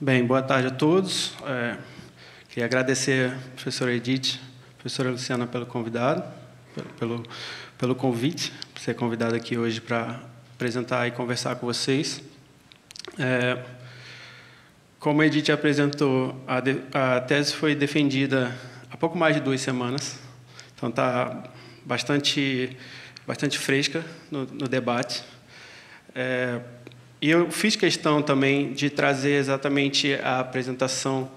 Bem, boa tarde a todos. Queria agradecer a professora Edith, a professora Luciana pelo convite, por ser convidada aqui hoje para apresentar e conversar com vocês. Como a Edith apresentou, a tese foi defendida há pouco mais de 2 semanas, então está bastante fresca no debate. E eu fiz questão também de trazer exatamente a apresentação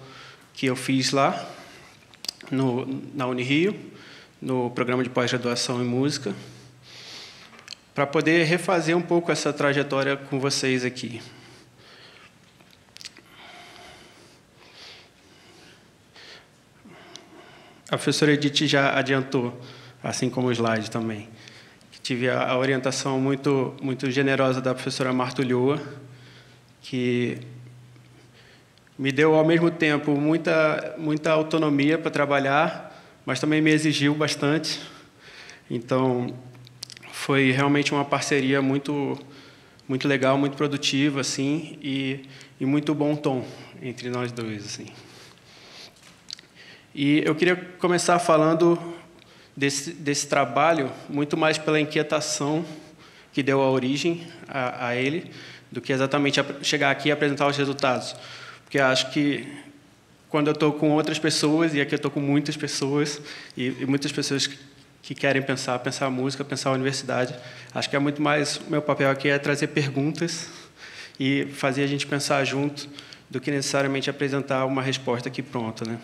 que eu fiz lá na Unirio, no programa de pós-graduação em música, para poder refazer um pouco essa trajetória com vocês aqui. A professora Edith já adiantou, assim como o slide também. Tive a orientação muito generosa da professora Marta Ulloa, que me deu, ao mesmo tempo, muita autonomia para trabalhar, mas também me exigiu bastante. Então, foi realmente uma parceria muito legal, muito produtiva, assim, e muito bom tom entre nós dois, assim. E eu queria começar falando desse trabalho, muito mais pela inquietação que deu a origem a ele, do que exatamente chegar aqui e apresentar os resultados. Porque acho que, quando eu estou com outras pessoas, e aqui eu estou com muitas pessoas, e muitas pessoas que querem pensar a música, pensar a universidade, acho que é muito mais, o meu papel aqui é trazer perguntas e fazer a gente pensar junto, do que necessariamente apresentar uma resposta aqui pronta, né?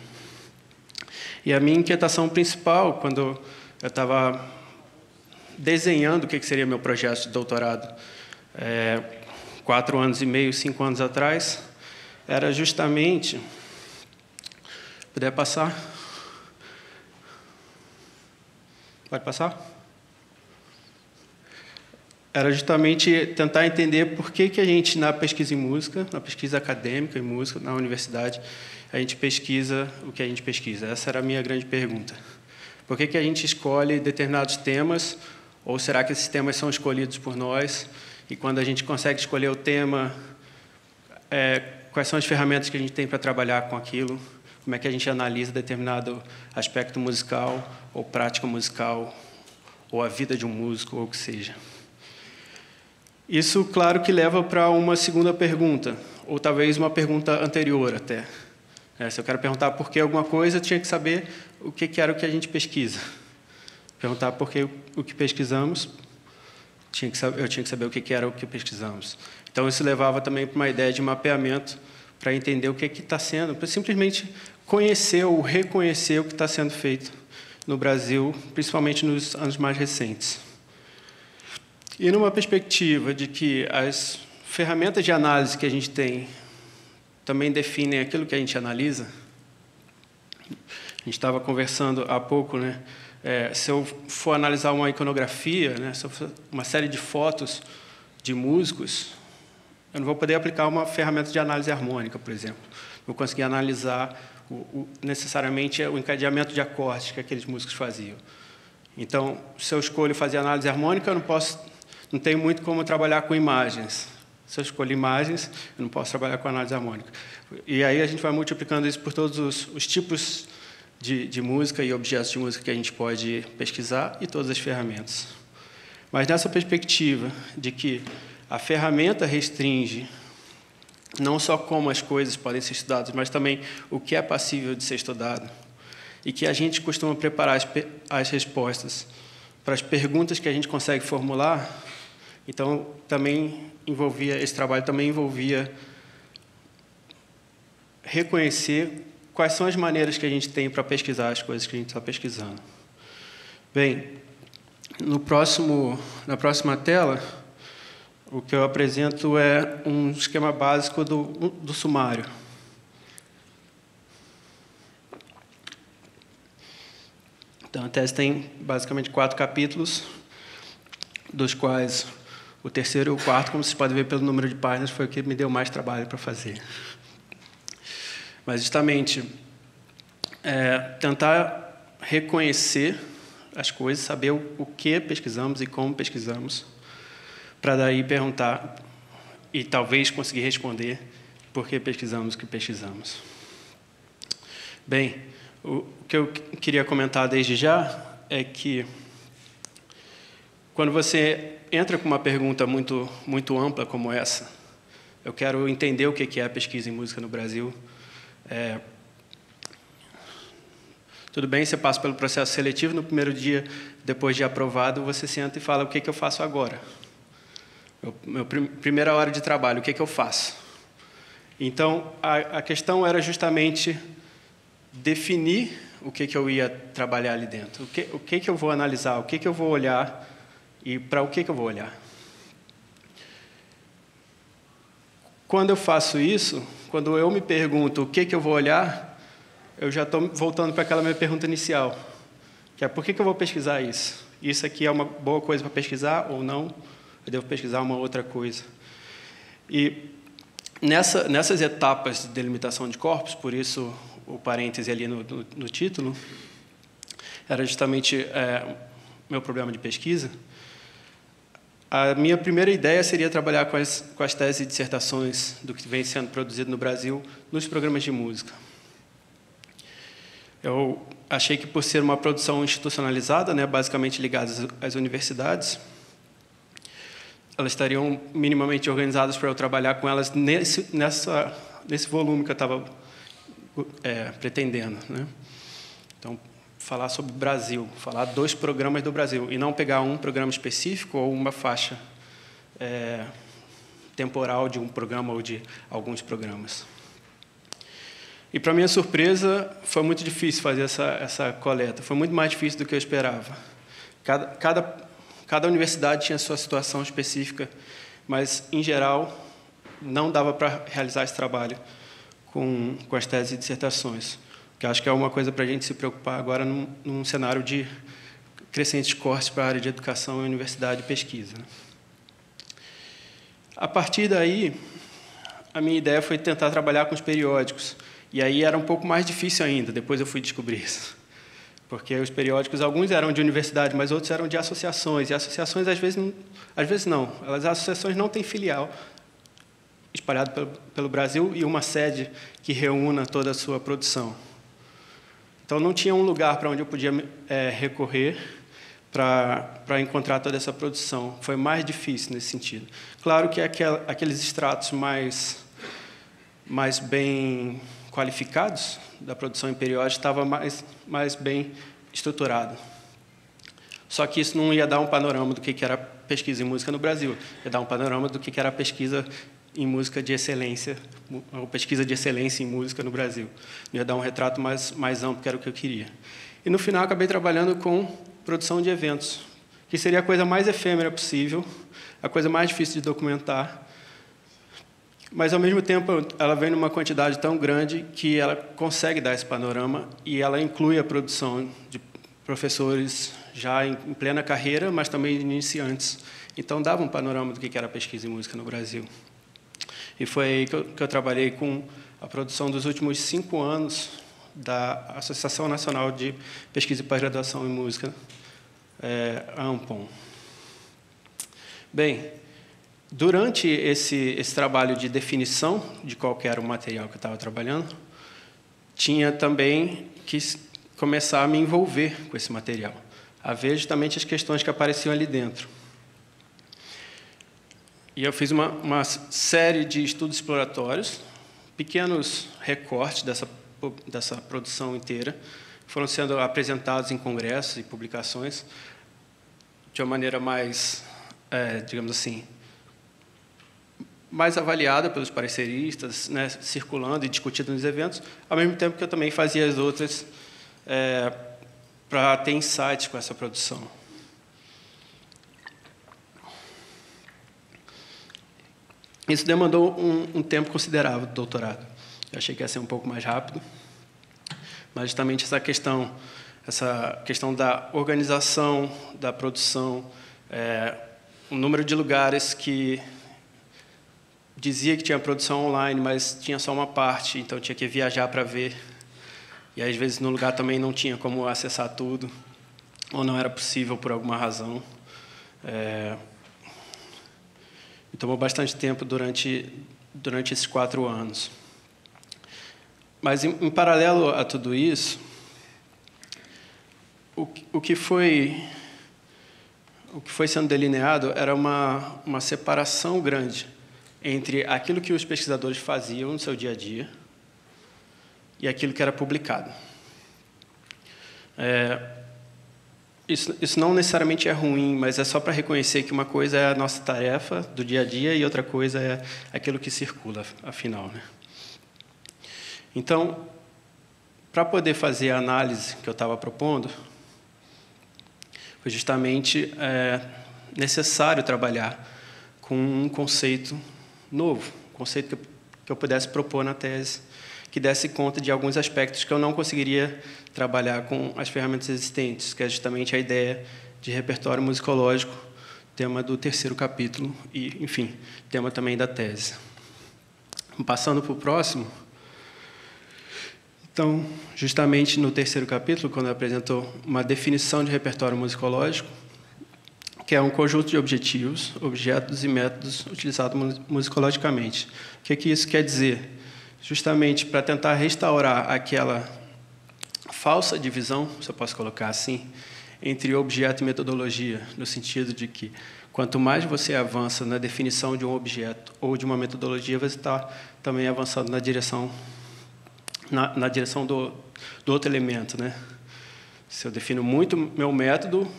E a minha inquietação principal, quando eu estava desenhando o que seria meu projeto de doutorado, 4 anos e meio, 5 anos atrás, era justamente... Puder passar? Pode passar? Era justamente tentar entender por que a gente, na pesquisa em música, na pesquisa acadêmica em música, na universidade, a gente pesquisa o que a gente pesquisa. Essa era a minha grande pergunta. Por que a gente escolhe determinados temas, ou será que esses temas são escolhidos por nós? E quando a gente consegue escolher o tema, quais são as ferramentas que a gente tem para trabalhar com aquilo? Como é que a gente analisa determinado aspecto musical, ou prática musical, ou a vida de um músico, ou o que seja. Isso, claro, que leva para uma segunda pergunta, ou talvez uma pergunta anterior até. Se eu quero perguntar por que alguma coisa, eu tinha que saber o que era o que a gente pesquisa. Perguntar por que o que pesquisamos, eu tinha que saber o que era o que pesquisamos. Então, isso levava também para uma ideia de mapeamento, para entender o que está sendo, para simplesmente conhecer ou reconhecer o que está sendo feito no Brasil, principalmente nos anos mais recentes. E numa perspectiva de que as ferramentas de análise que a gente tem também definem aquilo que a gente analisa. A gente estava conversando há pouco, né? Se eu for analisar uma iconografia, né? Se eu for uma série de fotos de músicos, eu não vou poder aplicar uma ferramenta de análise harmônica, por exemplo. Não vou conseguir analisar necessariamente o encadeamento de acordes que aqueles músicos faziam. Então, se eu escolho fazer análise harmônica, não tenho muito como trabalhar com imagens. Se eu escolho imagens, eu não posso trabalhar com análise harmônica. E aí a gente vai multiplicando isso por todos os tipos de música e objetos de música que a gente pode pesquisar e todas as ferramentas. Mas nessa perspectiva de que a ferramenta restringe não só como as coisas podem ser estudadas, mas também o que é passível de ser estudado, e que a gente costuma preparar as respostas para as perguntas que a gente consegue formular, então esse trabalho também envolvia reconhecer quais são as maneiras que a gente tem para pesquisar as coisas que a gente está pesquisando. Bem, na próxima tela, o que eu apresento é um esquema básico do sumário. Então, a tese tem basicamente 4 capítulos, dos quais o terceiro e o quarto, como vocês podem ver pelo número de páginas, foi o que me deu mais trabalho para fazer. Mas, justamente, tentar reconhecer as coisas, saber o que pesquisamos e como pesquisamos, para daí perguntar e talvez conseguir responder por que pesquisamos o que pesquisamos. Bem, o que eu queria comentar desde já é que, quando você entra com uma pergunta muito ampla como essa, eu quero entender o que é a pesquisa em música no Brasil. Tudo bem, você passa pelo processo seletivo, no primeiro dia, depois de aprovado, você senta e fala: o que eu faço agora? Primeira hora de trabalho, o que eu faço? Então, a questão era justamente definir o que eu ia trabalhar ali dentro, o que eu vou analisar, o que eu vou olhar e para o que eu vou olhar. Quando eu faço isso, quando eu me pergunto o que eu vou olhar, eu já estou voltando para aquela minha pergunta inicial, que é: por que eu vou pesquisar isso? Isso aqui é uma boa coisa para pesquisar ou não? Eu devo pesquisar uma outra coisa. E nessas etapas de delimitação de corpos, por isso o parêntese ali no título, era justamente meu problema de pesquisa. A minha primeira ideia seria trabalhar com as teses e dissertações do que vem sendo produzido no Brasil nos programas de música. Eu achei que, por ser uma produção institucionalizada, basicamente ligada às universidades, elas estariam minimamente organizadas para eu trabalhar com elas nesse volume que eu estava pretendendo. Então, falar sobre o Brasil, falar 2 programas do Brasil, e não pegar um programa específico ou uma faixa temporal de um programa ou de alguns programas. E, para minha surpresa, foi muito difícil fazer essa coleta. Foi muito mais difícil do que eu esperava. Cada universidade tinha sua situação específica, mas, em geral, não dava para realizar esse trabalho com as teses e dissertações, que acho que é uma coisa para a gente se preocupar agora num cenário de crescentes cortes para a área de educação, universidade e pesquisa. A partir daí, a minha ideia foi tentar trabalhar com os periódicos, e aí era um pouco mais difícil ainda, depois eu fui descobrir isso. Porque os periódicos, alguns eram de universidade, mas outros eram de associações, e associações, às vezes não. As associações não têm filial espalhado pelo Brasil e uma sede que reúna toda a sua produção. Então, não tinha um lugar para onde eu podia recorrer para encontrar toda essa produção. Foi mais difícil nesse sentido. Claro que aqueles estratos mais bem qualificados da produção em periódico estava mais bem estruturado. Só que isso não ia dar um panorama do que era pesquisa em música no Brasil. Ia dar um panorama do que era pesquisa em música de excelência, ou pesquisa de excelência em música no Brasil. Ia dar um retrato mais amplo, que era o que eu queria. E, no final, acabei trabalhando com produção de eventos, que seria a coisa mais efêmera possível, a coisa mais difícil de documentar, mas, ao mesmo tempo, ela vem numa quantidade tão grande que ela consegue dar esse panorama, e ela inclui a produção de professores já em plena carreira, mas também de iniciantes. Então, dava um panorama do que era pesquisa em música no Brasil. E foi aí que eu trabalhei com a produção dos últimos 5 anos da Associação Nacional de Pesquisa e Pós-Graduação em Música, a ANPOM. Bem, durante esse trabalho de definição de qual que era o material que eu estava trabalhando, tinha também que começar a me envolver com esse material, a ver justamente as questões que apareciam ali dentro. E eu fiz uma série de estudos exploratórios, pequenos recortes dessa produção inteira, foram sendo apresentados em congressos e publicações de uma maneira mais, digamos assim, mais avaliada pelos pareceristas, circulando e discutido nos eventos, ao mesmo tempo que eu também fazia as outras para ter insights com essa produção. Isso demandou um tempo considerável do doutorado. Eu achei que ia ser um pouco mais rápido, mas justamente essa questão da organização, da produção, o número de lugares que dizia que tinha produção online, mas tinha só uma parte, então tinha que viajar para ver. E, às vezes, no lugar também não tinha como acessar tudo, ou não era possível por alguma razão. Me tomou bastante tempo durante durante esses 4 anos. Mas, em paralelo a tudo isso, o que foi sendo delineado era uma separação grande entre aquilo que os pesquisadores faziam no seu dia a dia e aquilo que era publicado. Isso não necessariamente é ruim, mas é só para reconhecer que uma coisa é a nossa tarefa do dia a dia e outra coisa é aquilo que circula, afinal, né? Então, para poder fazer a análise que eu estava propondo, foi justamente necessário trabalhar com um conceito novo, um conceito que eu pudesse propor na tese, que desse conta de alguns aspectos que eu não conseguiria trabalhar com as ferramentas existentes, que é justamente a ideia de repertório musicológico, tema do 3º capítulo e, enfim, tema também da tese. Passando para o próximo. Então, justamente no 3º capítulo, quando apresentou uma definição de repertório musicológico, que é um conjunto de objetivos, objetos e métodos utilizados musicologicamente. O que isso quer dizer? Justamente para tentar restaurar aquela falsa divisão, se eu posso colocar assim, entre objeto e metodologia, no sentido de que quanto mais você avança na definição de um objeto ou de uma metodologia, você está também avançando na direção do outro elemento, né? Se eu defino muito meu método,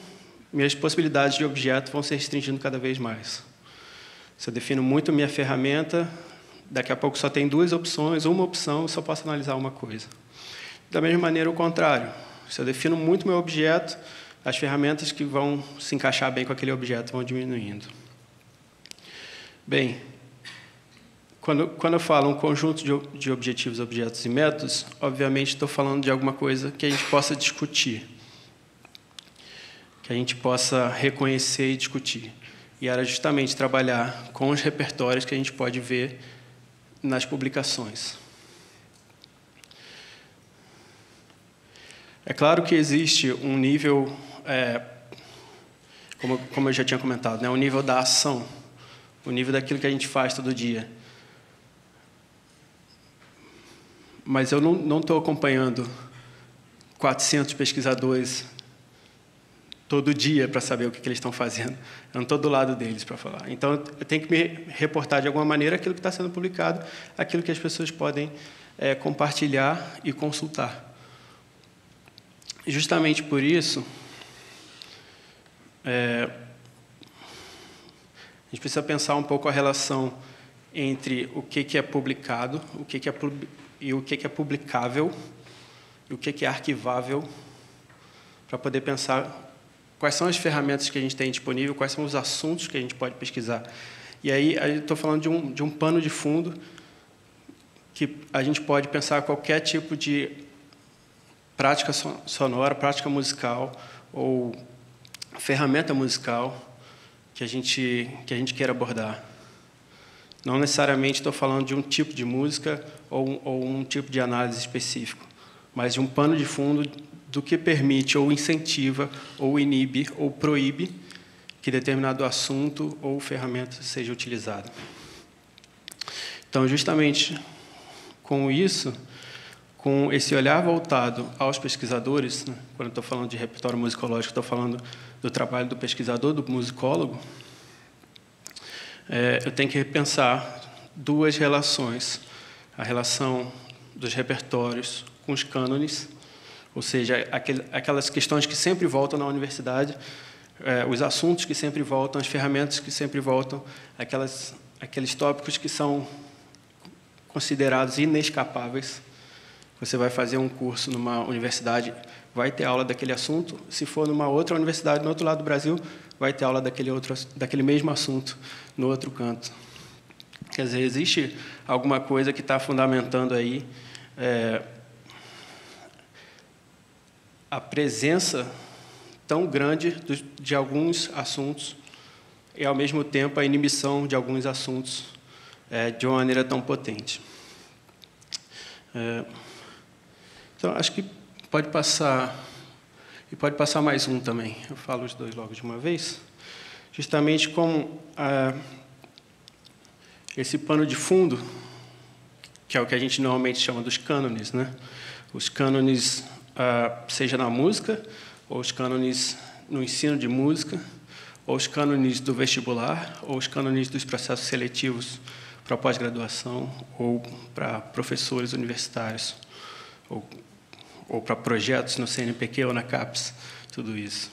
minhas possibilidades de objeto vão se restringindo cada vez mais. Se eu defino muito minha ferramenta, daqui a pouco só tem 2 opções, uma opção, eu só posso analisar uma coisa. Da mesma maneira, o contrário. Se eu defino muito meu objeto, as ferramentas que vão se encaixar bem com aquele objeto vão diminuindo. Bem, quando eu falo um conjunto de objetivos, objetos e métodos, obviamente estou falando de alguma coisa que a gente possa discutir, que a gente possa reconhecer e discutir. E era justamente trabalhar com os repertórios que a gente pode ver nas publicações. É claro que existe um nível, como eu já tinha comentado, né, um nível da ação, o nível daquilo que a gente faz todo dia. Mas eu não estou acompanhando 400 pesquisadores todo dia para saber o que eles estão fazendo. Eu não estou do lado deles para falar. Então, eu tenho que me reportar de alguma maneira aquilo que está sendo publicado, aquilo que as pessoas podem compartilhar e consultar. E justamente por isso, a gente precisa pensar um pouco a relação entre o que é publicado, o que é publicável e o que é arquivável, para poder pensar quais são as ferramentas que a gente tem disponível, quais são os assuntos que a gente pode pesquisar. E aí eu estou falando de um pano de fundo que a gente pode pensar qualquer tipo de prática sonora, prática musical ou ferramenta musical que a gente queira abordar. Não necessariamente estou falando de um tipo de música ou um tipo de análise específico, mas de um pano de fundo do que permite ou incentiva ou inibe ou proíbe que determinado assunto ou ferramenta seja utilizado. Então, justamente com isso, com esse olhar voltado aos pesquisadores, né, quando eu estou falando de repertório musicológico, estou falando do trabalho do pesquisador, do musicólogo, eu tenho que repensar 2 relações. A relação dos repertórios com os cânones, ou seja, aquelas questões que sempre voltam na universidade, os assuntos que sempre voltam, as ferramentas que sempre voltam, aqueles tópicos que são considerados inescapáveis. Você vai fazer um curso numa universidade, vai ter aula daquele assunto. Se for numa outra universidade, no outro lado do Brasil, vai ter aula daquele mesmo assunto no outro canto. Quer dizer, existe alguma coisa que está fundamentando aí a presença tão grande de alguns assuntos e, ao mesmo tempo, a inibição de alguns assuntos de uma maneira tão potente. Então, acho que pode passar, e pode passar mais um também. Eu falo os 2 logo de uma vez. Justamente como esse pano de fundo, que é o que a gente normalmente chama dos cânones, né? Os cânones, seja na música, ou os cânones no ensino de música, ou os cânones do vestibular, ou os cânones dos processos seletivos para pós-graduação, ou para professores universitários, ou para projetos no CNPq ou na CAPES, tudo isso.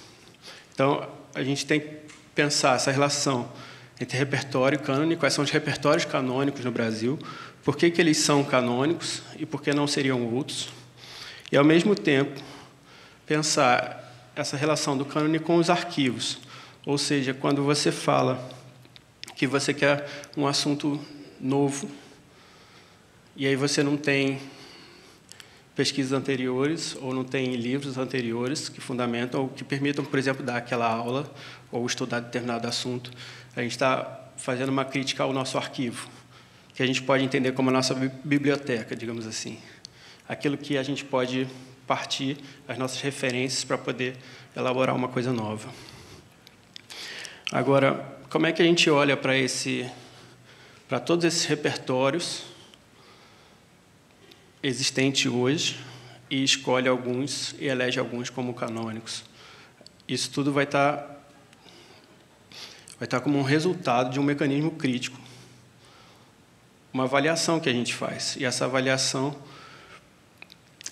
Então, a gente tem que pensar essa relação entre repertório e cânone, quais são os repertórios canônicos no Brasil, por que eles são canônicos e por que não seriam outros, e, ao mesmo tempo, pensar essa relação do cânone com os arquivos, ou seja, quando você fala que você quer um assunto novo, e aí você não tem pesquisas anteriores ou não tem livros anteriores que fundamentam ou que permitam, por exemplo, dar aquela aula ou estudar determinado assunto, a gente está fazendo uma crítica ao nosso arquivo, que a gente pode entender como a nossa biblioteca, digamos assim. Aquilo que a gente pode partir, as nossas referências para poder elaborar uma coisa nova. Agora, como é que a gente olha para todos esses repertórios existentes hoje e escolhe alguns e elege alguns como canônicos? Isso tudo vai estar como um resultado de um mecanismo crítico, uma avaliação que a gente faz. E essa avaliação,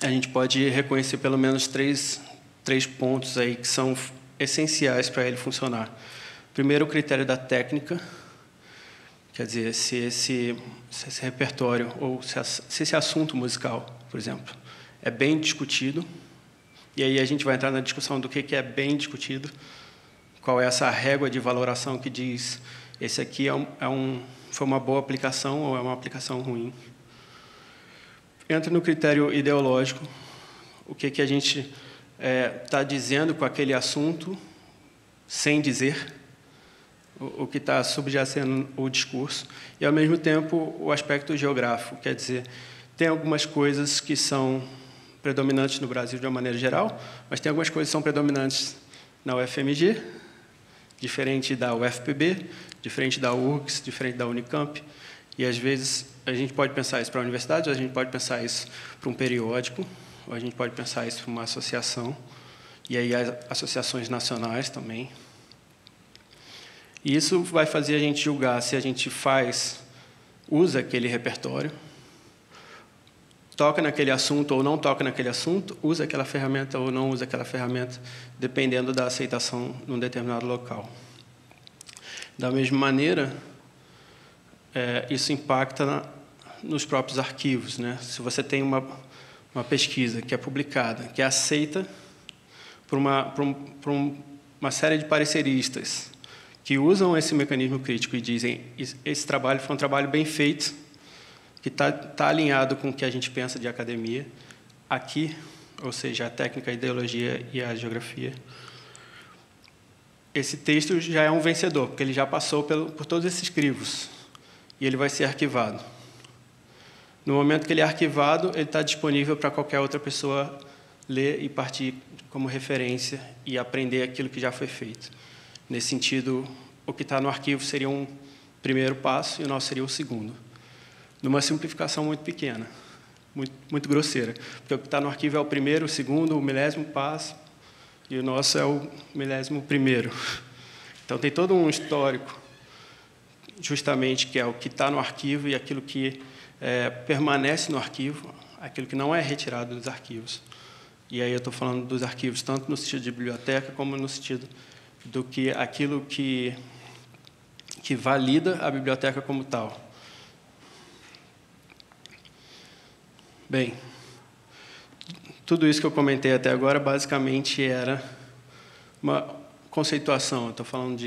a gente pode reconhecer pelo menos três pontos aí que são essenciais para ele funcionar. Primeiro, o critério da técnica, quer dizer, se esse repertório ou se esse assunto musical, por exemplo, é bem discutido, e aí a gente vai entrar na discussão do que é bem discutido, qual é essa régua de valoração que diz esse aqui foi uma boa aplicação ou é uma aplicação ruim. Entra no critério ideológico, o que a gente está dizendo com aquele assunto sem dizer, o que está subjacendo o discurso, e, ao mesmo tempo, o aspecto geográfico, quer dizer, tem algumas coisas que são predominantes no Brasil de uma maneira geral, mas tem algumas coisas que são predominantes na UFMG, diferente da UFPB, diferente da URGS, diferente da Unicamp, e, às vezes, a gente pode pensar isso para a universidade, ou a gente pode pensar isso para um periódico, ou a gente pode pensar isso para uma associação, e aí as associações nacionais também. E isso vai fazer a gente julgar se a gente usa aquele repertório, toca naquele assunto ou não toca naquele assunto, usa aquela ferramenta ou não usa aquela ferramenta, dependendo da aceitação num determinado local. Da mesma maneira, isso impacta nos próprios arquivos, né? Se você tem uma pesquisa que é publicada, que é aceita por uma série de pareceristas, que usam esse mecanismo crítico e dizem esse trabalho foi um trabalho bem feito, que está alinhado com o que a gente pensa de academia, aqui, ou seja, a técnica, a ideologia e a geografia. Esse texto já é um vencedor, porque ele já passou por todos esses crivos, e ele vai ser arquivado. No momento que ele é arquivado, ele está disponível para qualquer outra pessoa ler e partir como referência e aprender aquilo que já foi feito. Nesse sentido, o que está no arquivo seria um primeiro passo e o nosso seria o segundo. Numa simplificação muito pequena, muito grosseira, porque o que está no arquivo é o primeiro, o segundo, o milésimo passo, e o nosso é o milésimo primeiro. Então, tem todo um histórico, justamente, que é o que está no arquivo e aquilo que permanece no arquivo, aquilo que não é retirado dos arquivos. E aí eu estou falando dos arquivos tanto no sentido de biblioteca como no sentido do que aquilo que valida a biblioteca como tal. Bem, tudo isso que eu comentei até agora basicamente era uma conceituação. Eu estou falando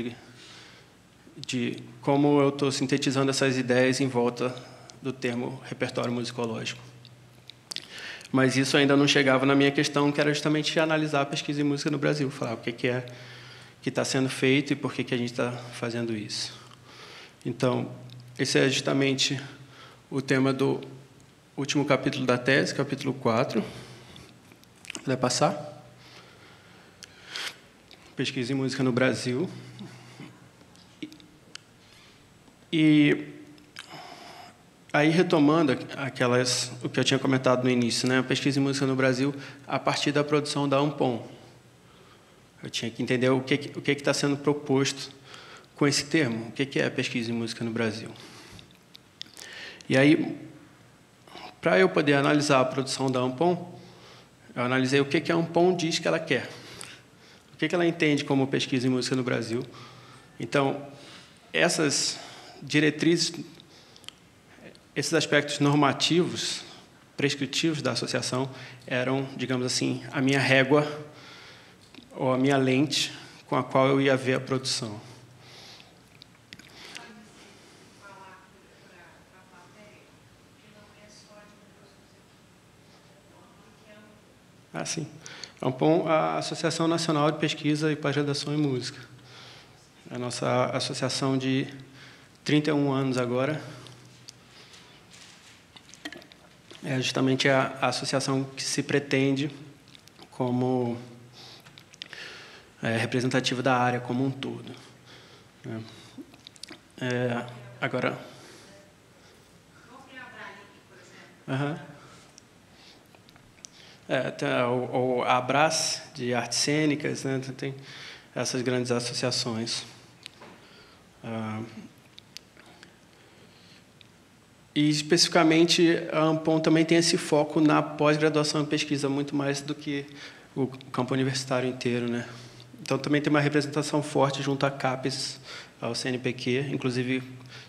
de como eu estou sintetizando essas ideias em volta do termo repertório musicológico. Mas isso ainda não chegava na minha questão, que era justamente analisar a pesquisa em música no Brasil, falar o que é que está sendo feito e por que a gente está fazendo isso. Então, esse é justamente o tema do último capítulo da tese, capítulo 4. Puder passar? Pesquisa em música no Brasil. E Aí, retomando o que eu tinha comentado no início, né, a pesquisa em música no Brasil, a partir da produção da Ampom. Eu tinha que entender o que está sendo proposto com esse termo, o que é pesquisa em música no Brasil. E aí, para eu poder analisar a produção da Ampom, eu analisei o que a Ampom diz que ela quer, o que ela entende como pesquisa em música no Brasil. Então, essas diretrizes, esses aspectos normativos, prescritivos da associação, eram, digamos assim, a minha régua ou a minha lente com a qual eu ia ver a produção. Ah, sim. A Ampom, a Associação Nacional de Pesquisa e Pós-Graduação em Música. A nossa associação de 31 anos agora. É justamente a associação que se pretende como representativa da área como um todo. Agora... tem a Abras, de artes cênicas, né? Tem essas grandes associações. E, especificamente, a Ampom também tem esse foco na pós-graduação e pesquisa, muito mais do que o campo universitário inteiro, né? Então, também tem uma representação forte junto à CAPES, ao CNPq, inclusive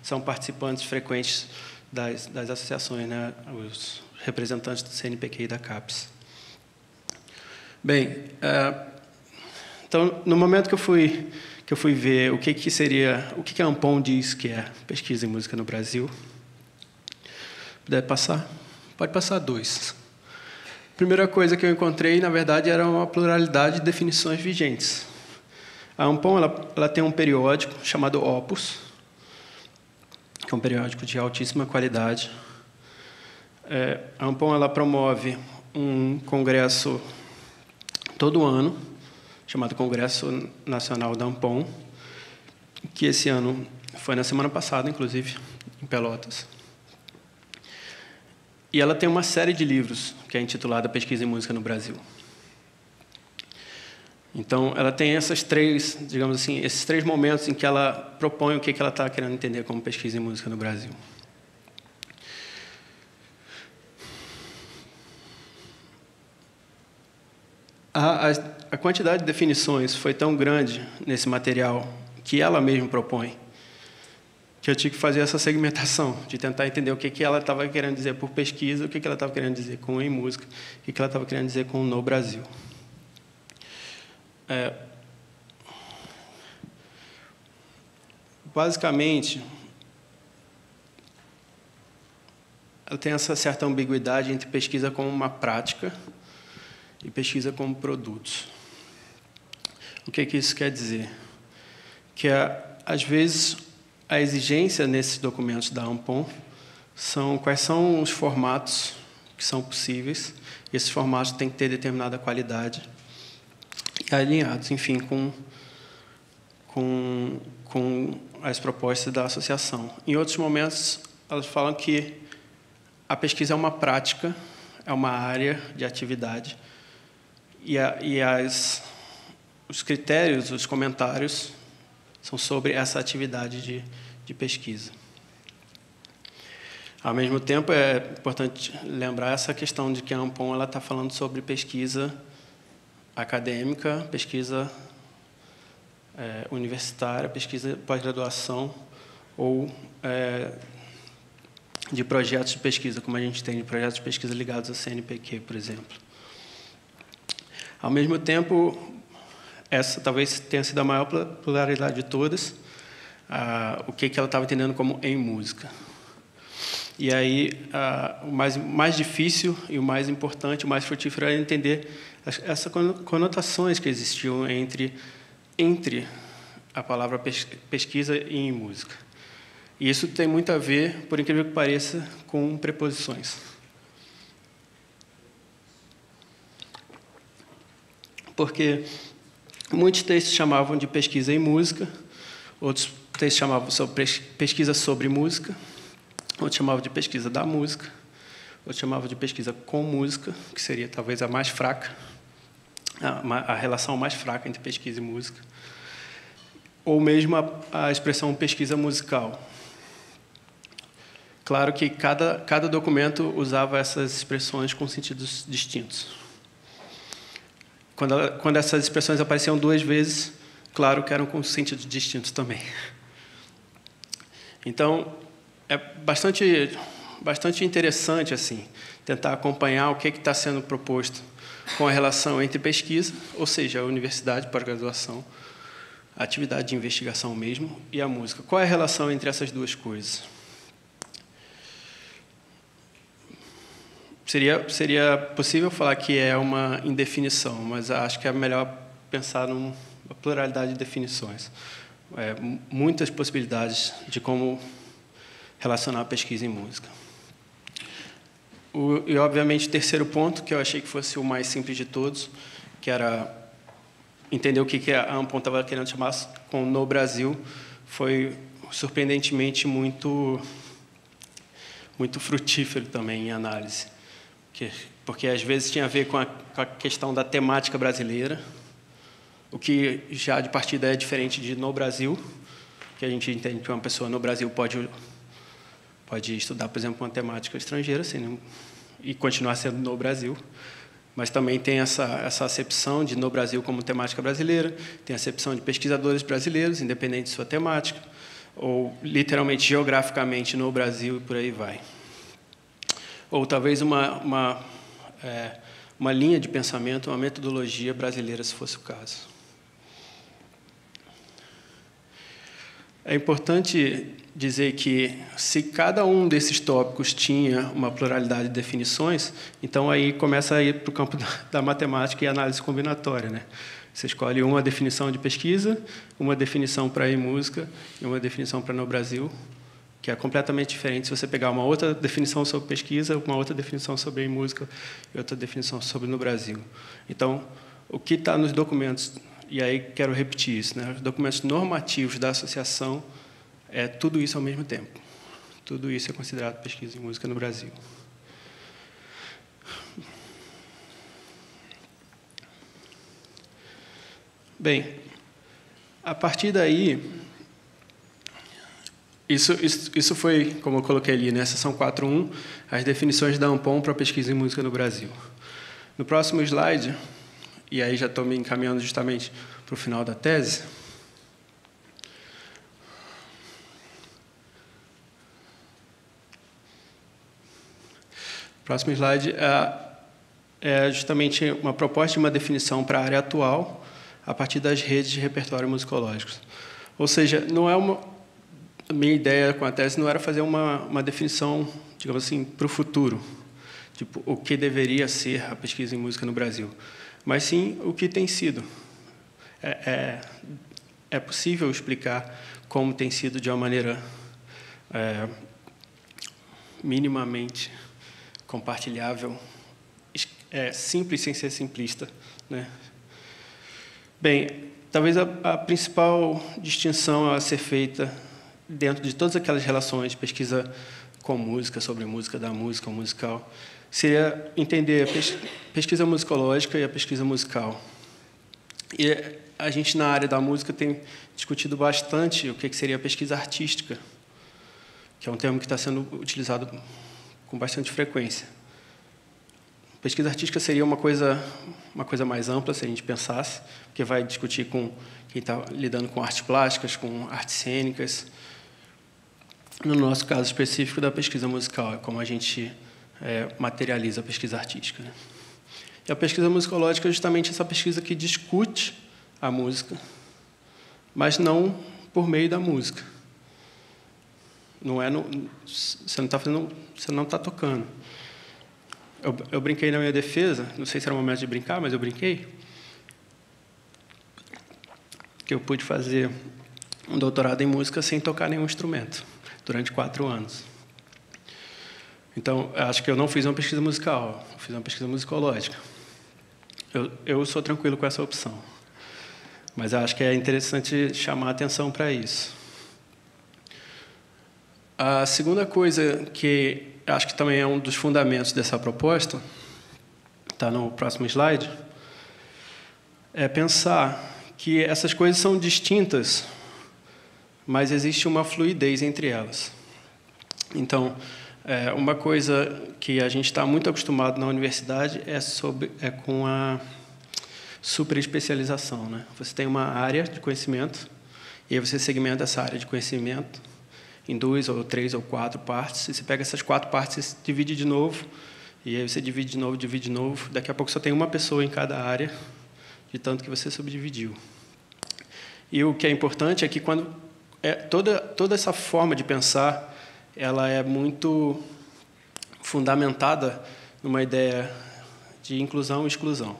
são participantes frequentes das associações, né? Os representantes do CNPq e da CAPES. Bem, então, no momento que eu fui ver o que a Ampom diz que é pesquisa em música no Brasil, puder passar? Pode passar 2. A primeira coisa que eu encontrei, na verdade, era uma pluralidade de definições vigentes. A Ampom ela tem um periódico chamado Opus, que é um periódico de altíssima qualidade. A Ampom ela promove um congresso todo ano, chamado Congresso Nacional da Ampom, que esse ano foi na semana passada, inclusive, em Pelotas. E ela tem uma série de livros que é intitulada Pesquisa em Música no Brasil. Então, ela tem esses três momentos em que ela propõe o que ela está querendo entender como pesquisa em música no Brasil. A quantidade de definições foi tão grande nesse material que ela mesma propõe, que eu tive que fazer essa segmentação, de tentar entender o que ela estava querendo dizer por pesquisa, o que ela estava querendo dizer com em música, o que ela estava querendo dizer com no Brasil. Basicamente, ela tem essa certa ambiguidade entre pesquisa como uma prática e pesquisa como produtos. O que isso quer dizer? Que, às vezes, a exigência nesses documentos da Ampom são quais são os formatos que são possíveis, e esses formatos têm que ter determinada qualidade, e alinhados, enfim, com as propostas da associação. Em outros momentos, elas falam que a pesquisa é uma prática, é uma área de atividade, e os critérios, os comentários, são sobre essa atividade de pesquisa. Ao mesmo tempo, é importante lembrar essa questão de que a Ampom está falando sobre pesquisa acadêmica, pesquisa universitária, pesquisa pós-graduação ou de projetos de pesquisa, como a gente tem de projetos de pesquisa ligados ao CNPq, por exemplo. Ao mesmo tempo, essa talvez tenha sido a maior pluralidade de todas, o que ela estava entendendo como em música. E aí, o mais difícil e o mais importante, o mais frutífero era entender essas conotações que existiam entre a palavra pesquisa e em música. E isso tem muito a ver, por incrível que pareça, com preposições. Porque muitos textos chamavam de pesquisa em música, outros textos chamavam sobre pesquisa sobre música, outros chamavam de pesquisa da música, outros chamavam de pesquisa com música, que seria talvez a mais fraca, a relação mais fraca entre pesquisa e música, ou mesmo a expressão pesquisa musical. Claro que cada documento usava essas expressões com sentidos distintos. Quando essas expressões apareciam 2 vezes, claro que eram com sentidos distintos também. Então, é bastante interessante assim, tentar acompanhar o que está sendo proposto com a relação entre pesquisa, ou seja, a universidade, pós-graduação, a atividade de investigação mesmo, e a música. Qual é a relação entre essas duas coisas? Seria possível falar que é uma indefinição, mas acho que é melhor pensar numa pluralidade de definições. Muitas possibilidades de como relacionar a pesquisa e música. E, obviamente, o terceiro ponto, que eu achei que fosse o mais simples de todos, que era entender o que a Ampon estava querendo chamar com no Brasil, foi surpreendentemente muito frutífero também em análise. Porque às vezes tinha a ver com a questão da temática brasileira, o que já de partida é diferente de no Brasil, que a gente entende que uma pessoa no Brasil pode estudar, por exemplo, uma temática estrangeira e continuar sendo no Brasil, mas também tem essa acepção de no Brasil como temática brasileira, tem a acepção de pesquisadores brasileiros, independente de sua temática, ou literalmente geograficamente no Brasil e por aí vai. Ou talvez uma linha de pensamento, uma metodologia brasileira, se fosse o caso. É importante dizer que, se cada um desses tópicos tinha uma pluralidade de definições, então aí começa a ir para o campo da matemática e análise combinatória, né? Você escolhe uma definição de pesquisa, uma definição para a música e uma definição para no Brasil, que é completamente diferente se você pegar uma outra definição sobre pesquisa, uma outra definição sobre música e outra definição sobre no Brasil. Então, o que está nos documentos, e aí quero repetir isso, né? Os documentos normativos da associação é tudo isso ao mesmo tempo. Tudo isso é considerado pesquisa em música no Brasil. Bem, a partir daí, isso foi, como eu coloquei ali, na seção 4.1, as definições da Ampon para pesquisa em música no Brasil. No próximo slide, e aí já estou me encaminhando justamente para o final da tese, o próximo slide é justamente uma proposta de uma definição para a área atual a partir das redes de repertório musicológicos. Ou seja, não é a minha ideia com a tese não era fazer uma definição, digamos assim, para o futuro, tipo, o que deveria ser a pesquisa em música no Brasil, mas sim o que tem sido. É possível explicar como tem sido de uma maneira minimamente compartilhável, simples sem ser simplista, né? Bem, talvez a principal distinção a ser feita dentro de todas aquelas relações de pesquisa com música, sobre música, da música, o musical, seria entender a pesquisa musicológica e a pesquisa musical. E a gente, na área da música, tem discutido bastante o que seria a pesquisa artística, que é um termo que está sendo utilizado com bastante frequência. Pesquisa artística seria uma coisa mais ampla, se a gente pensasse, porque vai discutir com quem está lidando com artes plásticas, com artes cênicas. No nosso caso específico da pesquisa musical, é como a gente materializa a pesquisa artística, né? E a pesquisa musicológica é justamente essa pesquisa que discute a música, mas não por meio da música. Você não está tocando. Eu brinquei na minha defesa, não sei se era o momento de brincar, mas eu brinquei, que eu pude fazer um doutorado em música sem tocar nenhum instrumento, durante 4 anos. Então, acho que eu não fiz uma pesquisa musical, eu fiz uma pesquisa musicológica. Eu sou tranquilo com essa opção, mas acho que é interessante chamar a atenção para isso. A segunda coisa que acho que também é um dos fundamentos dessa proposta, está no próximo slide, é pensar que essas coisas são distintas, mas existe uma fluidez entre elas. Então, uma coisa que a gente está muito acostumado na universidade é com a superespecialização, né? Você tem uma área de conhecimento e aí você segmenta essa área de conhecimento em 2 ou 3 ou 4 partes, e você pega essas 4 partes e divide de novo, e aí você divide de novo, daqui a pouco só tem uma pessoa em cada área, de tanto que você subdividiu. E o que é importante é que quando toda essa forma de pensar, ela é muito fundamentada numa ideia de inclusão e exclusão,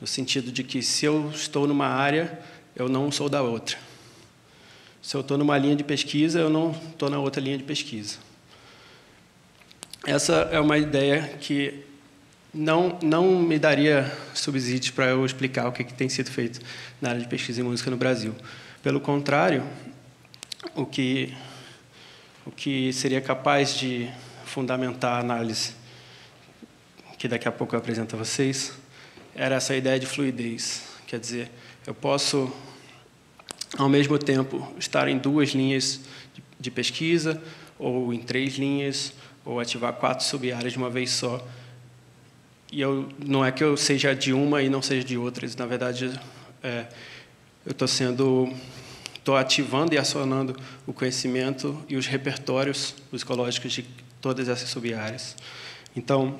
no sentido de que se eu estou numa área, eu não sou da outra. Se eu estou numa linha de pesquisa, eu não estou na outra linha de pesquisa. Essa é uma ideia que não me daria subsídios para eu explicar o que tem sido feito na área de pesquisa em música no Brasil. Pelo contrário, o que seria capaz de fundamentar a análise, que daqui a pouco eu apresento a vocês, era essa ideia de fluidez. Quer dizer, eu posso, ao mesmo tempo, estar em 2 linhas de pesquisa, ou em 3 linhas, ou ativar 4 sub-áreas de uma vez só. E não é que eu seja de uma e não seja de outras. Na verdade, eu estou ativando e acionando o conhecimento e os repertórios musicológicos de todas essas sub-áreas. Então,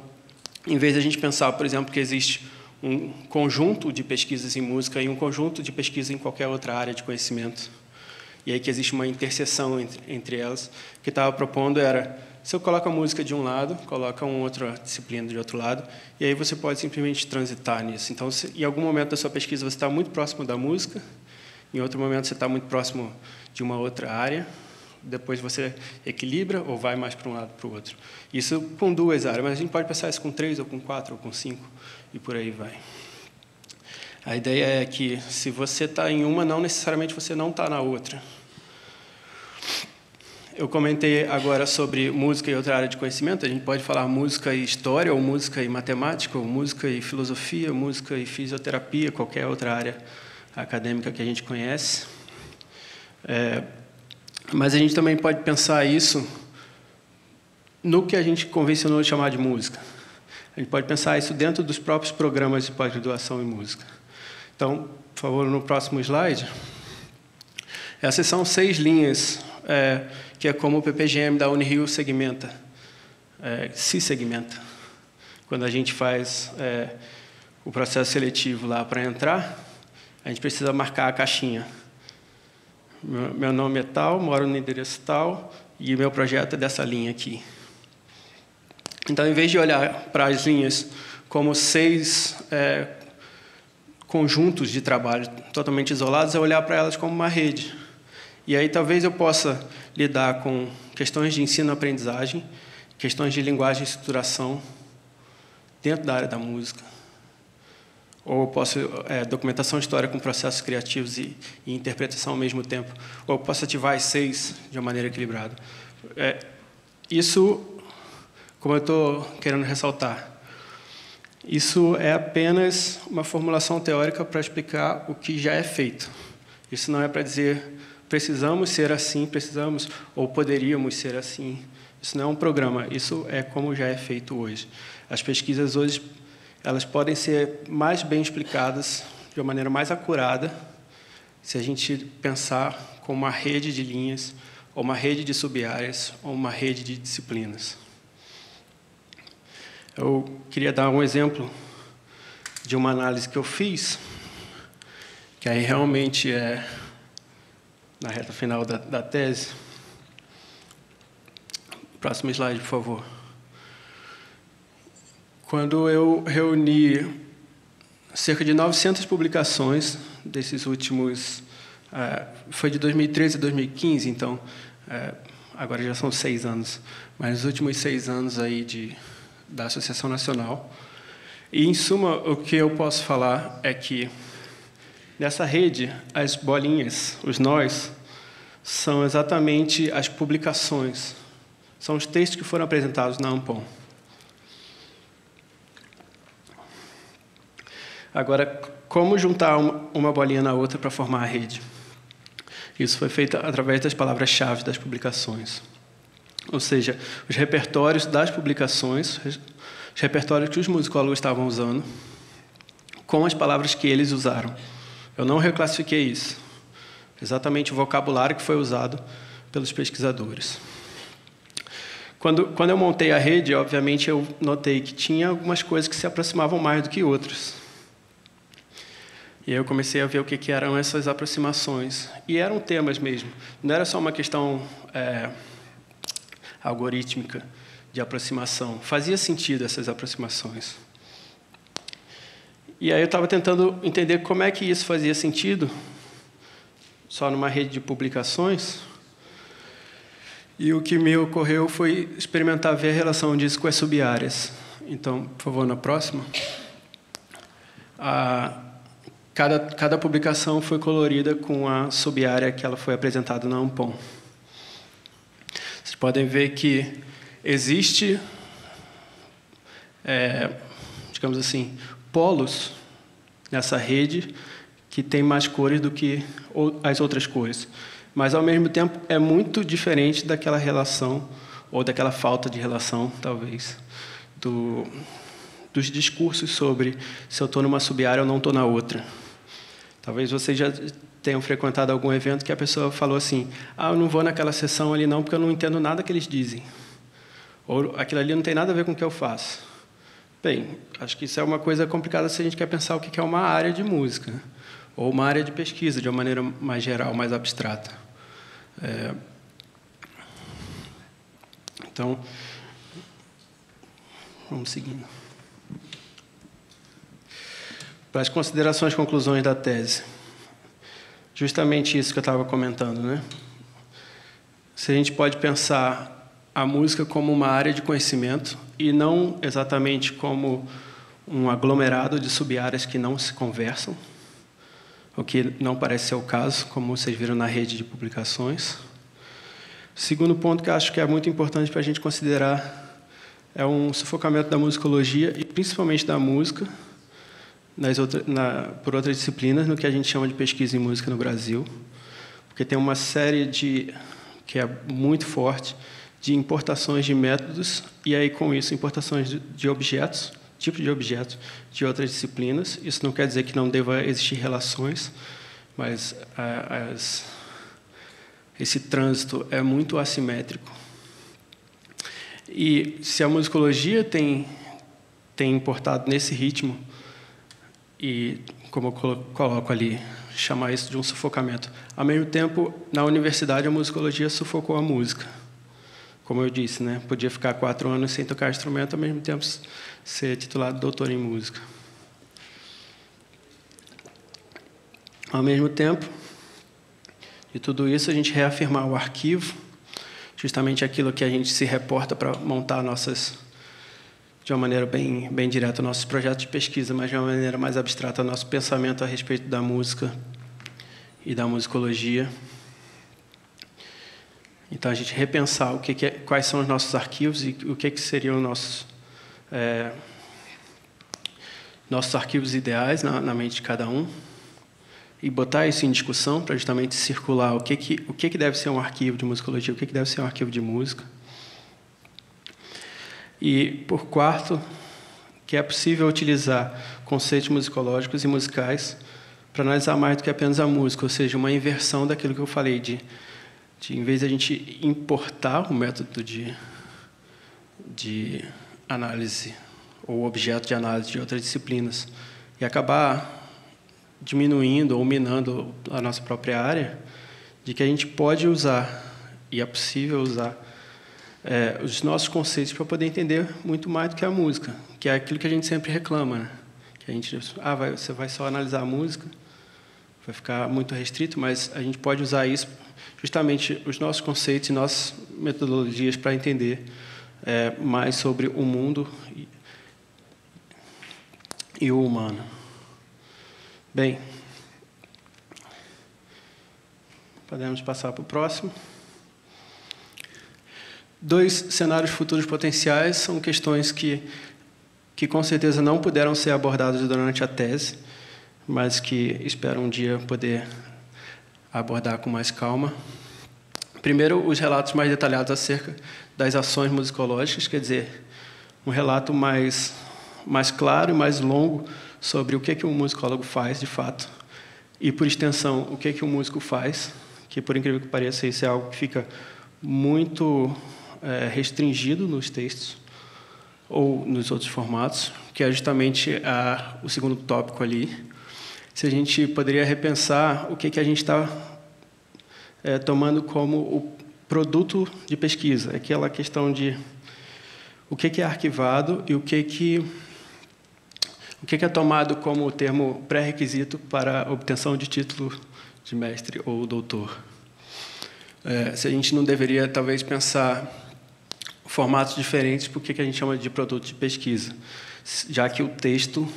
em vez de a gente pensar, por exemplo, que existe um conjunto de pesquisas em música e um conjunto de pesquisa em qualquer outra área de conhecimento, e aí que existe uma interseção entre elas, o que estava propondo era, se eu coloco a música de um lado, coloca uma outra disciplina de outro lado, e aí você pode simplesmente transitar nisso. Então, em algum momento da sua pesquisa você está muito próximo da música, em outro momento você está muito próximo de uma outra área, depois você equilibra ou vai mais para um lado para o outro. Isso com 2 áreas, mas a gente pode pensar isso com 3, ou com 4, ou com 5, e por aí vai. A ideia é que, se você está em uma, não necessariamente você não está na outra. Eu comentei agora sobre música e outra área de conhecimento. A gente pode falar música e história, ou música e matemática, ou música e filosofia, música e fisioterapia, qualquer outra área acadêmica que a gente conhece. Mas a gente também pode pensar isso no que a gente convencionou de chamar de música. A gente pode pensar isso dentro dos próprios programas de pós-graduação em música. Então, por favor, no próximo slide. Essas são 6 linhas, que é como o PPGM da Unirio segmenta, se segmenta. Quando a gente faz o processo seletivo lá para entrar, a gente precisa marcar a caixinha. Meu nome é tal, moro no endereço tal, e meu projeto é dessa linha aqui. Então, em vez de olhar para as linhas como 6 conjuntos de trabalho totalmente isolados, é olhar para elas como uma rede. E aí talvez eu possa lidar com questões de ensino-aprendizagem, questões de linguagem e estruturação dentro da área da música. Ou eu posso documentação histórica com processos criativos e interpretação ao mesmo tempo. Ou eu posso ativar as 6 de uma maneira equilibrada. Isso, como eu estou querendo ressaltar, isso é apenas uma formulação teórica para explicar o que já é feito. Isso não é para dizer precisamos ser assim, precisamos ou poderíamos ser assim. Isso não é um programa, isso é como já é feito hoje. As pesquisas hoje, elas podem ser mais bem explicadas, de uma maneira mais acurada, se a gente pensar como uma rede de linhas, ou uma rede de sub-áreas, ou uma rede de disciplinas. Eu queria dar um exemplo de uma análise que eu fiz, que aí realmente é na reta final da tese. Próximo slide, por favor. Quando eu reuni cerca de 900 publicações desses últimos... foi de 2013 a 2015, então agora já são 6 anos, mas nos últimos 6 anos aí da Associação Nacional. E, em suma, o que eu posso falar é que, nessa rede, as bolinhas, os nós, são exatamente as publicações São os textos que foram apresentados na Ampom. Agora, como juntar uma bolinha na outra para formar a rede? Isso foi feito através das palavras-chave das publicações. Ou seja, os repertórios das publicações, os repertórios que os musicólogos estavam usando, com as palavras que eles usaram. Eu não reclassifiquei isso. Exatamente o vocabulário que foi usado pelos pesquisadores. Quando eu montei a rede, obviamente, eu notei que tinha algumas coisas que se aproximavam mais do que outras. E aí eu comecei a ver o que eram essas aproximações. E eram temas mesmo. Não era só uma questão algorítmica de aproximação. Fazia sentido essas aproximações. E aí eu estava tentando entender como é que isso fazia sentido, só numa rede de publicações. E o que me ocorreu foi experimentar ver a relação disso com as sub-áreas. Então, por favor, na próxima. Cada publicação foi colorida com a sub-área que ela foi apresentada na Ampom. Vocês podem ver que existe, digamos assim, polos nessa rede que tem mais cores do que as outras cores. Mas, ao mesmo tempo, é muito diferente daquela relação, ou daquela falta de relação, talvez, dos discursos sobre se eu estou numa sub-área ou não estou na outra. Talvez vocês já tenham frequentado algum evento que a pessoa falou assim, eu não vou naquela sessão ali não, porque eu não entendo nada que eles dizem. Ou aquilo ali não tem nada a ver com o que eu faço. Bem, acho que isso é uma coisa complicada se a gente quer pensar o que é uma área de música, ou uma área de pesquisa, de uma maneira mais geral, mais abstrata. Então, vamos seguindo. Para as considerações e conclusões da tese. Justamente isso que eu estava comentando, né? Se a gente pode pensar a música como uma área de conhecimento e não exatamente como um aglomerado de sub-áreas que não se conversam, o que não parece ser o caso, como vocês viram na rede de publicações. Segundo ponto que eu acho que é muito importante para a gente considerar é um sufocamento da musicologia e principalmente da música por outras disciplinas, no que a gente chama de pesquisa em música no Brasil, porque tem uma série que é muito forte de importações de métodos e aí com isso importações de objetos, tipo de objetos de outras disciplinas. Isso não quer dizer que não deva existir relações, mas esse trânsito é muito assimétrico. E se a musicologia tem importado nesse ritmo, e, como eu coloco ali, chamar isso de um sufocamento. Ao mesmo tempo, na universidade, a musicologia sufocou a música. Como eu disse, né? Podia ficar 4 anos sem tocar instrumento, ao mesmo tempo ser titulado doutor em música. Ao mesmo tempo, de tudo isso, a gente reafirmar o arquivo, justamente aquilo que a gente se reporta para montar de uma maneira bem direta, nossos projetos de pesquisa, mas de uma maneira mais abstrata, nosso pensamento a respeito da música e da musicologia. Então, a gente repensar quais são os nossos arquivos e o que seriam nossos arquivos ideais na mente de cada um, e botar isso em discussão para justamente circular o que deve ser um arquivo de musicologia, o que deve ser um arquivo de música. E, por quarto, que é possível utilizar conceitos musicológicos e musicais para analisar mais do que apenas a música, ou seja, uma inversão daquilo que eu falei, de em vez de a gente importar o método de análise ou objeto de análise de outras disciplinas e acabar diminuindo ou minando a nossa própria área, de que a gente pode usar, e é possível usar, os nossos conceitos para poder entender muito mais do que a música, que é aquilo que a gente sempre reclama, né? Que a gente, você vai só analisar a música, vai ficar muito restrito, mas a gente pode usar isso, justamente os nossos conceitos e nossas metodologias para entender mais sobre o mundo e o humano. Bem, podemos passar para o próximo. 2 cenários futuros potenciais são questões que com certeza não puderam ser abordadas durante a tese, mas que espero um dia poder abordar com mais calma. Primeiro, os relatos mais detalhados acerca das ações musicológicas, quer dizer, um relato mais claro e mais longo sobre o que um musicólogo faz, de fato, e, por extensão, o que um músico faz, que, por incrível que pareça, isso é algo que fica muito restringido nos textos ou nos outros formatos, que é justamente o segundo tópico ali. Se a gente poderia repensar o que a gente está tomando como o produto de pesquisa, aquela questão de o que é arquivado e o que é tomado como o termo pré-requisito para a obtenção de título de mestre ou doutor. Se a gente não deveria, talvez, pensar formatos diferentes para o que a gente chama de produto de pesquisa, já que o texto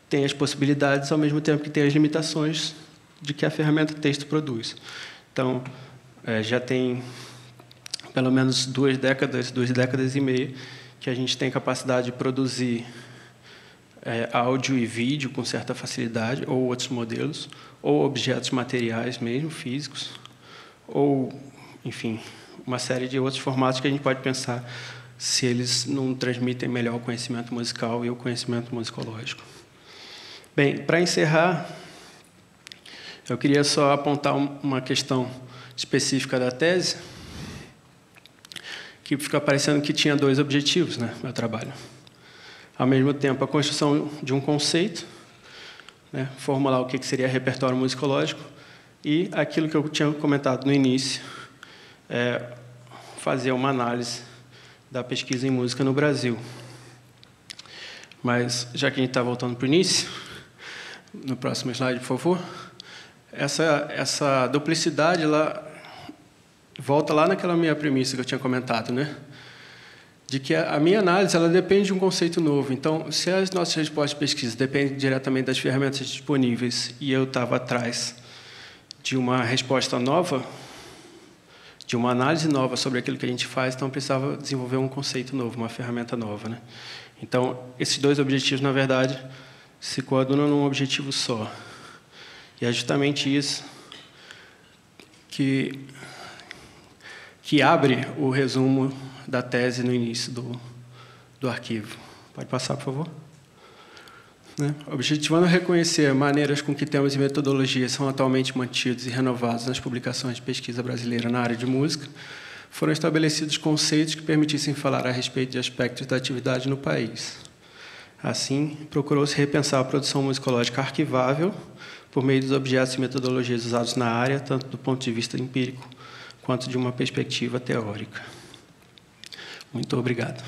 tem as possibilidades, ao mesmo tempo que tem as limitações de que a ferramenta texto produz. Então, já tem pelo menos 2 décadas e meia, que a gente tem capacidade de produzir áudio e vídeo com certa facilidade, ou outros modelos, ou objetos materiais mesmo, físicos, ou, enfim, uma série de outros formatos que a gente pode pensar se eles não transmitem melhor o conhecimento musical e o conhecimento musicológico. Bem, para encerrar, eu queria só apontar uma questão específica da tese, que fica parecendo que tinha 2 objetivos, né, meu trabalho. Ao mesmo tempo, a construção de um conceito, né, formular o que seria repertório musicológico, e aquilo que eu tinha comentado no início, fazer uma análise da pesquisa em música no Brasil. Mas, já que a gente está voltando para o início, no próximo slide, por favor, essa duplicidade lá volta lá naquela minha premissa que eu tinha comentado, né? De que a minha análise ela depende de um conceito novo. Então, se as nossas respostas de pesquisa dependem diretamente das ferramentas disponíveis e eu estava atrás de uma resposta nova, de uma análise nova sobre aquilo que a gente faz, então precisava desenvolver um conceito novo, uma ferramenta nova, né? Então, esses 2 objetivos, na verdade, se coadunam num objetivo só. E é justamente isso que abre o resumo da tese no início do arquivo. Pode passar, por favor? Objetivando reconhecer maneiras com que temas e metodologias são atualmente mantidos e renovados nas publicações de pesquisa brasileira na área de música, foram estabelecidos conceitos que permitissem falar a respeito de aspectos da atividade no país. Assim, procurou-se repensar a produção musicológica arquivável por meio dos objetos e metodologias usados na área, tanto do ponto de vista empírico quanto de uma perspectiva teórica. Muito obrigado.